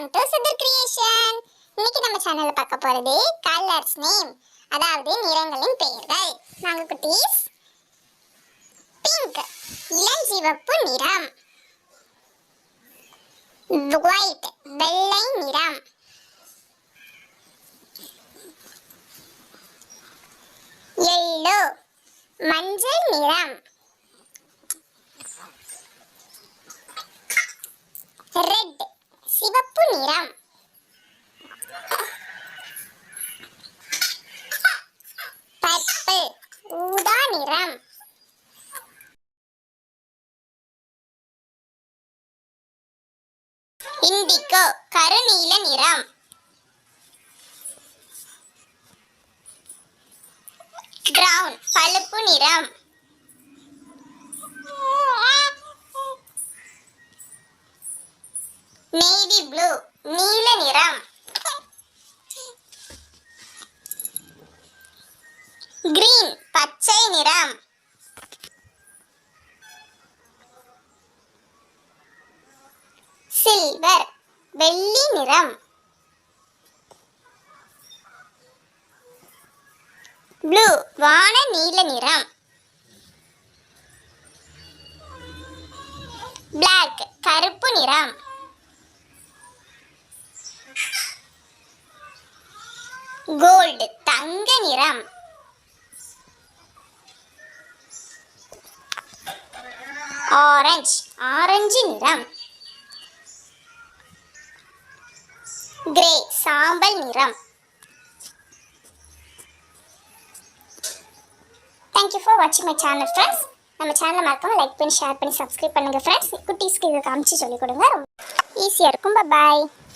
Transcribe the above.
Welcome to சித்தர் creation. இன்னைக்கு நம்ம சேனல்ல பார்க்க போறது கலர்ஸ் நேம், அதாவது நிறங்களின் பெயர்கள். நாங்க குட்டீஸ் பிங்க் இளஞ்சிவப்பு நிறம், ஒயிட் வெள்ளை நிறம், yellow மஞ்சள் நிறம், ரெட் சிவப்பு நிறம், பர்பிள் ஊதா நிறம், இண்டிகோ கருநீல நிறம், பிரவுன் பழுப்பு நிறம், நேவி ப்ளூ நீல நிறம், கிரீன் பச்சை நிறம், சில்வர் வெள்ளி நிறம், ப்ளூ வான நீல நிறம், பிளாக் கருப்பு நிறம், கோல்டு தங்க நிறம், ஆரஞ்சு ஆரஞ்சு நிறம், கிரே சாம்பல் நிறம். Thank you for watching my channel friends. நம்ம சேனலை மறக்காம லைக் பண்ணி ஷேர் பண்ணி சப்ஸ்கிரைப் பண்ணுங்க ஃப்ரெண்ட்ஸ். குட்டீஸ்க்கு இதை காமிச்சு சொல்லிக் கொடுங்க, ரொம்ப ஈஸியாக இருக்கும். பாய்.